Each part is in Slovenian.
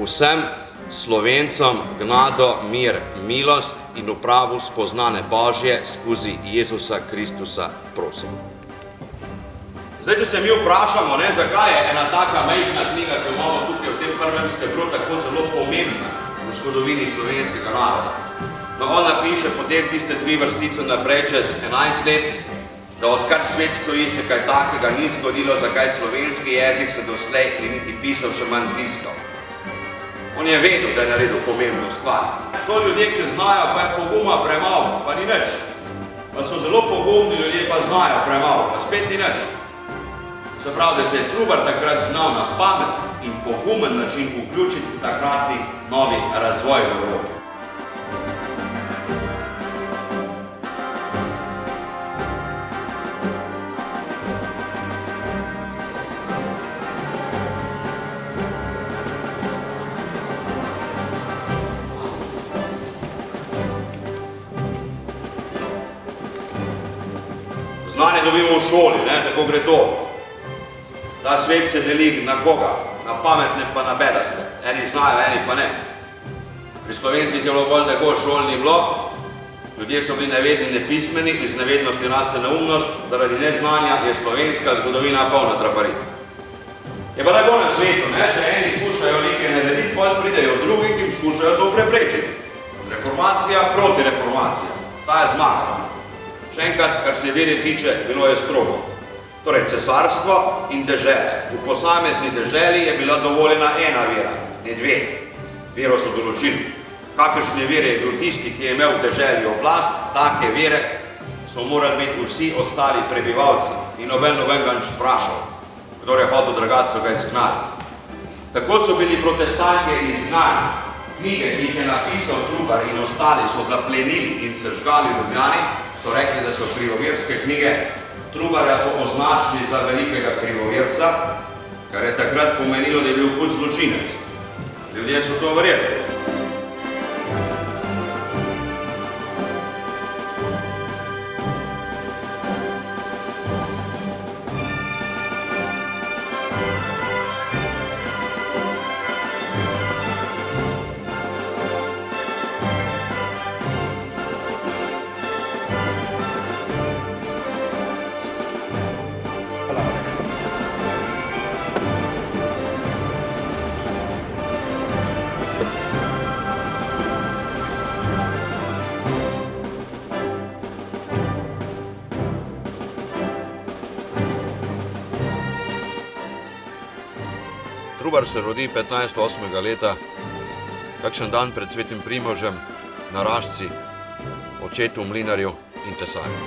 Vsem Slovencem gnado, mir, milost in upravo spoznane Božje skozi Jezusa Kristusa prosim. Zdaj, če se mi vprašamo, zakaj je ena taka majhna knjiga, ki jo imamo tukaj v tem prvem stebru, tako zelo pomembna v zgodovini slovenskega naroda. No, on napiše potem tiste 3 vrstice naprej čez 11 let, da odkar svet stoji, se kaj takega ni zgodilo, zakaj slovenski jezik se doslej ni niti pisal, še manj tiskal. On je vedel, da je naredil pomembno stvar. So ljudje, ki znajo, pa je poguma premalo, pa ni nič. Pa so zelo pogumni ljudje, pa znajo premalo, pa spet ni nič. Se pravi, da se je Trubar takrat znal na pamet in pogumen način vključiti v takratni novi razvoj v Evropi. Znanje dobimo v šoli, tako gre to. Ta svet se deli na koga? Na pametne pa na bedaste. Eni znajo, eni pa ne. Pri Slovencih je bilo bolj tako, šol ni bilo, ljudje so bili nevedni, nepismeni, iz nevednosti raste neumnost, zaradi neznanja je slovenska zgodovina polna traparij. Je pa najbolj na svetu, če eni skušajo nekaj narediti, potem pridejo drugi, ki jim skušajo to preprečiti. Reformacija proti reformacija. Ta je zmaga. Še enkrat, kar se vere tiče, bilo je strogo. Torej, cesarstvo in dežele. V posamezni deželi je bila dovoljena ena vera, ne 2. Vero so določili. Kakršne vere je bil tisti, ki je imel v deželi oblast, take vere so morali biti vsi ostali prebivalci. In noben ga nič vprašal. Kdor je hotel drugače, so ga izgnali. Tako so bili protestantje izgnani. Knjige, ki jih je napisal Trubar in ostali, so zaplenili in sežgali v Ljubljani, so rekli, da so krivoverske knjige. Trubarja so označili za velikega krivoverca, kar je takrat pomenilo, da je bil hud zločinec. Ljudje so to verjeli. Trubar se rodi 1508. leta, kakšen dan pred svetim Primožem, na Rašci, očetu mlinarju in tesarju.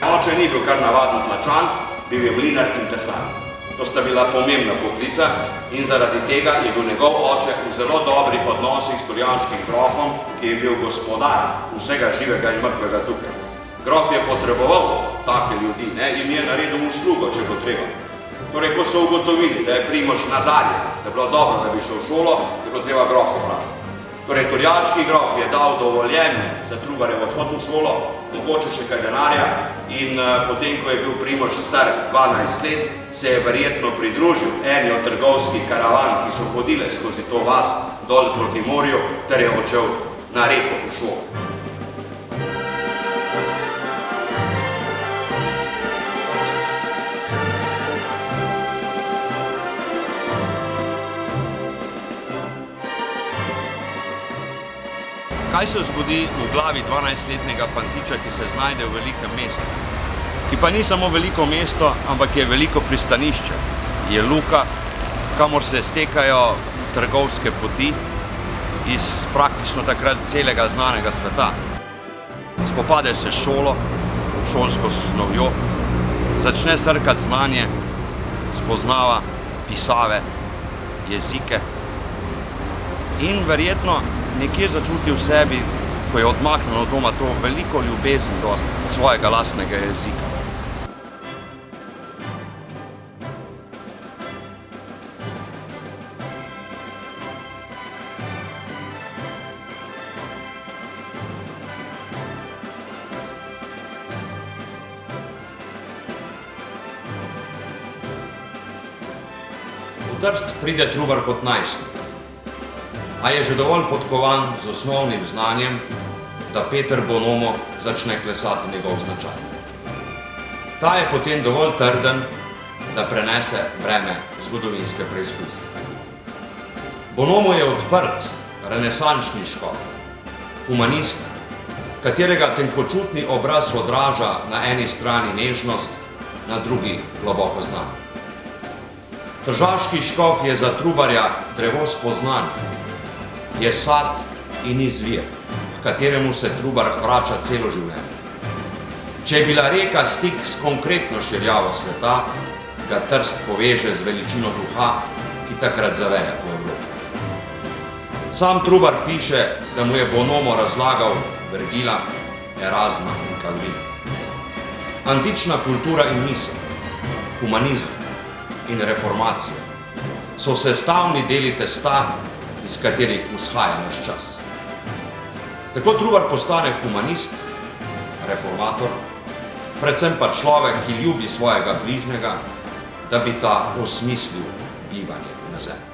Oče ni bil kar navaden tlačan, bil je mlinar in tesar. To sta bila pomembna poklica in zaradi tega je bil njegov oče v zelo dobrih odnosih s turjanskim grofom, ki je bil gospodar vsega živega in mrtvega tukaj. Grof je potreboval take ljudi in je naredil uslugo, če bo treba. Torej, ko so ugotovili, da je Primož nadalje, da je bilo dobro, da bi šel v šolo, je bilo treba grofa vprašati. Torej, turjaški grof je dal dovoljenje za Trubarjev odhod v šolo, mogoče še kaj denarja in potem, ko je bil Primož star 12 let, se je verjetno pridružil eni od trgovskih karavan, ki so hodile skozi to vas dol proti morju, ter je odšel na reko v šolo. Kaj se zgodi v glavi 12-letnega fantiča, ki se znajde v velikem mestu? Ki pa ni samo veliko mesto, ampak je veliko pristanišče. Je luka, kamor se stekajo trgovske poti iz praktično takrat celega znanega sveta. Spopade se s šolo, šolsko snovjo, začne srkati znanje, spoznava pisave, jezike in verjetno nekje začuti v sebi, ko je odmaknjen od doma, to veliko ljubezen do svojega lastnega jezika. V Trst pride Trubar kot najstnik. a je že dovolj podkovan z osnovnim znanjem, da Peter Bonomo začne klesati njegov značaj. Ta je potem dovolj trden, da prenese breme zgodovinske preizkušnje. Bonomo je odprt, renesančni škof, humanist, katerega tenkočutni obraz odraža na eni strani nežnost, na drugi globoko znanje. Tržaški škof je za Trubarja drevo spoznanja, je sad in izvir, k kateremu se Trubar vrača celo življenje. Če je bila reka stik s konkretno širjavo sveta, ga Trst poveže z veličino duha, ki takrat zaveje po Evropi. Sam Trubar piše, da mu je Bonomo razlagal Vergila, Erazma in Calvina. Antična kultura in misel, humanizem in reformacija so sestavni deli testa, iz katerih vzhaja naš čas. Tako Trubar postane humanist, reformator, predvsem pa človek, ki ljubi svojega bližnjega, da bi ta osmislil bivanje na zemlji.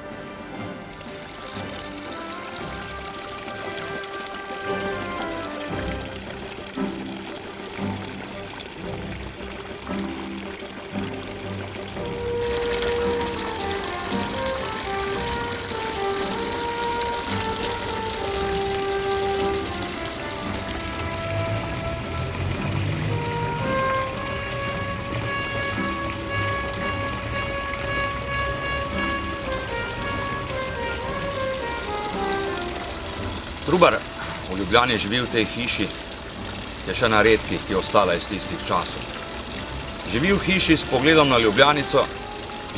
Trubar v Ljubljani živi v tej hiši, je še na redkih, ki je ostala iz tistih časov. Živi v hiši s pogledom na Ljubljanico,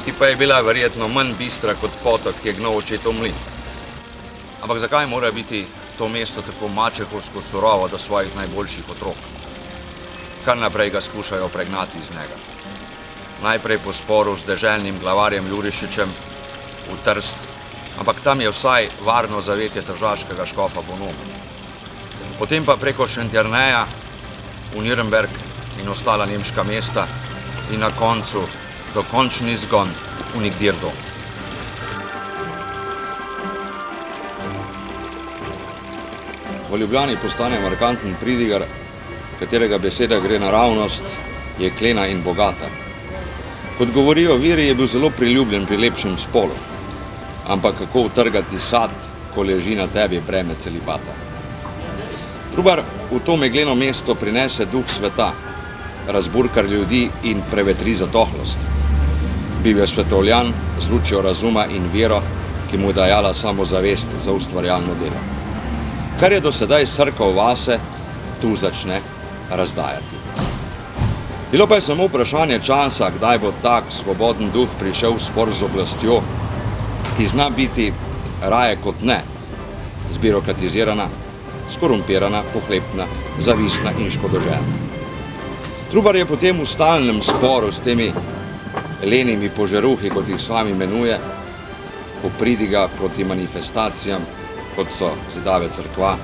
ki pa je bila verjetno manj bistra kot potok, ki je gnal očetov mlin. Ampak zakaj mora biti to mesto tako mačehovsko surovo do svojih najboljših otrok? Kar naprej ga skušajo pregnati iz njega. Najprej po sporu z deželnim glavarjem Jurišičem v Trst, ampak tam je vsaj varno zavetje tržaškega škofa Bonomo. Potem pa preko Šentjerneja v Nürnberg in ostala nemška mesta in na koncu dokončni izgon v nikdjer dom. V Ljubljani postane markanten pridigar, katerega beseda gre naravnost, jeklena in bogata. Kot govorijo viri, je bil zelo priljubljen pri lepšem spolu. Ampak kako utrgati sad, ko leži na tebi breme celibata. Trubar v to megleno mesto prinese duh sveta, razburkar ljudi in prevetri zatohlost. Bil je svetovljan z lučjo razuma in vero, ki mu je dajala samozavest za ustvarjalno delo. Kar je do sedaj srkal vase, tu začne razdajati. Bilo pa je samo vprašanje časa, kdaj bo tak svoboden duh prišel v spor z oblastjo, ki zna biti raje kot ne, zbirokratizirana, skorumpirana, pohlepna, zavisna in škodoželjna. Trubar je potem v stalnem sporu s temi lenimi požeruhi, kot jih sami imenuje, ko pridiga proti manifestacijam, kot so zidave cerkva,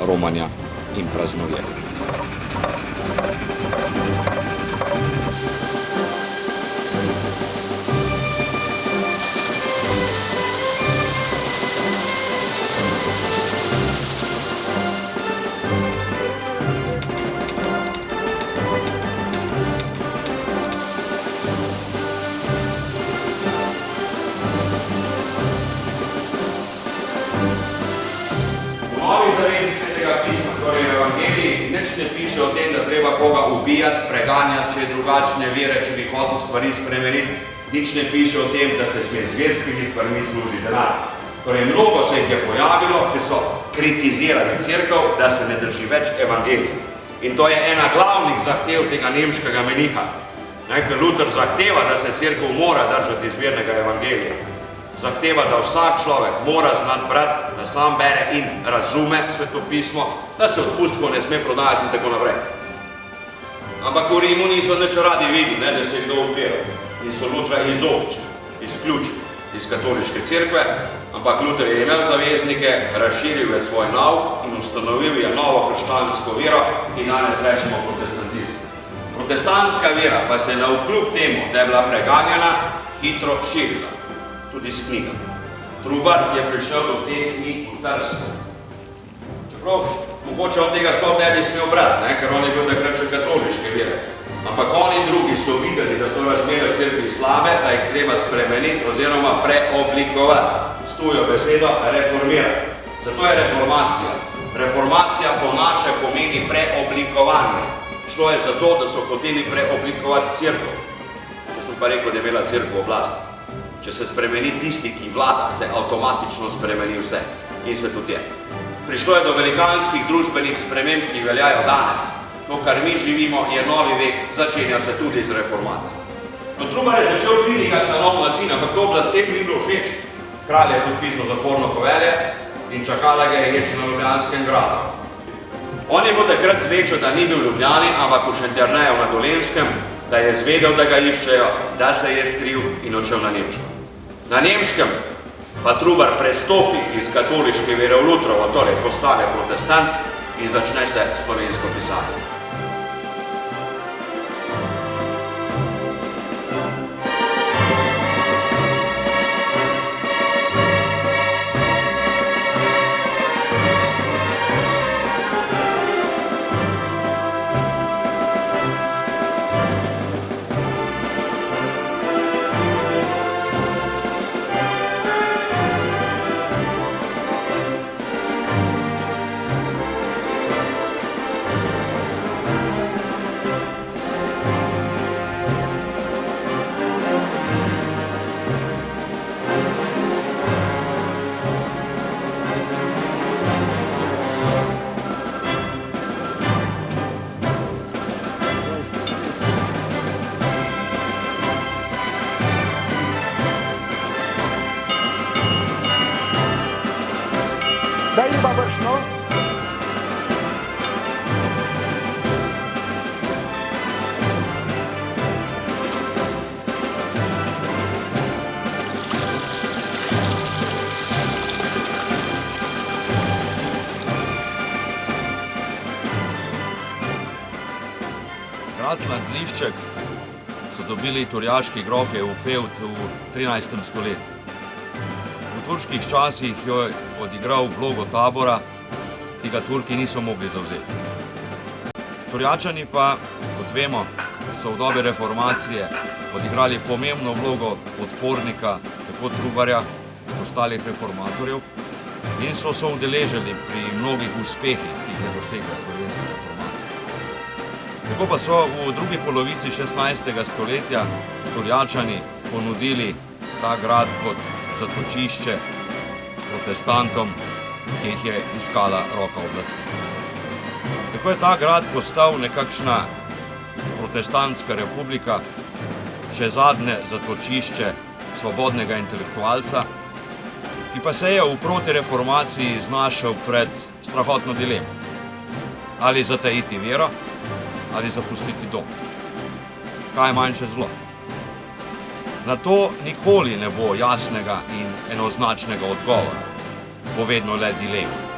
romanja in praznovje. Torej v Evangeliji nič ne piše o tem, da treba koga ubijati, preganjati, če je drugačne vere, če bi hotel stvari spremeniti. Nič ne piše o tem, da se sme z verskimi stvarmi služi denar. Torej mnogo se jih je pojavilo, ki so kritizirali cerkev, da se ne drži več Evangelija. In to je ena glavnih zahtev tega nemškega meniha. Ker Luther zahteva, da se cerkev mora držati izvirnega Evangelija. Zahteva, da vsak človek mora znati brati, da sam bere in razume svetopismo, da se odpustkov ne sme prodajati in tako naprej. Ampak v Rimu niso nič radi videli, da se je kdo upiral. In so Lutra izobčili, izključili iz katoliške cerkve, ampak Luther je imel zaveznike, razširil je svoj nauk in ustanovil je novo krščansko vero, ki danes rečemo protestantizem. Protestantska vera pa se navkljub temu, da je bila preganjena, hitro širila. Tudi s knjigami. Trubar je prišel do te knjig v Trstu. Čeprav, mogoče on tega sploh ne bi smel brati, ker on je bil takrat še katoliške vere. Ampak oni drugi so videli, da so razmere v cerkvi slabe, da jih treba spremeniti oziroma preoblikovati. S tujo besedo reformirati. Zato je reformacija. Reformacija po naše pomeni preoblikovanje. Šlo je za to, da so hoteli preoblikovati cerkev. Če sem pa rekel, da je imela cerkev oblast. Če se spremeni tisti, ki vlada, se avtomatično spremeni vse. In se tudi je. Prišlo je do velikanskih družbenih sprememb, ki veljajo danes. To, kar mi živimo, je novi vek, začenja se tudi z reformacijo. No, Trubar je začel pridigati na nov način, ampak to oblastem ni bilo všeč. Kralj je podpisal zaporno povelje in čakala ga je ječ na Ljubljanskem gradu. On je bil takrat srečo, da ni bil v Ljubljani, ampak v Šentjerneju na Dolenjskem, da je zvedel, da ga iščejo, da se je skril in odšel na Nemško. Na Nemškem pa Trubar prestopi iz katoliške vere v Lutrovo, torej postane protestant in začne se slovensko pisanje. Daj ima vršno. Grad Landlišček so dobili turjaški grofje v fevd v 13. stoletju. V turških časih je odigral vlogo tabora, ki ga Turki niso mogli zavzeti. Turjačani pa, kot vemo, so v dobi reformacije odigrali pomembno vlogo podpornika tako Trubarja kot ostalih reformatorjev in so se udeležili pri mnogih uspehih, ki jih je dosegla slovenska reformacija. Tako pa so v drugi polovici 16. stoletja Turjačani ponudili ta grad kot zatočišče protestantom, ki jih je iskala roka oblasti. Tako je ta grad postal nekakšna protestantska republika, še zadnje zatočišče svobodnega intelektualca, ki pa se je v protireformaciji znašel pred strahotno dilemo. Ali zatajiti vero, ali zapustiti dom. Kaj je manjše zlo? Na to nikoli ne bo jasnega in enoznačnega odgovora, bo vedno le dilema.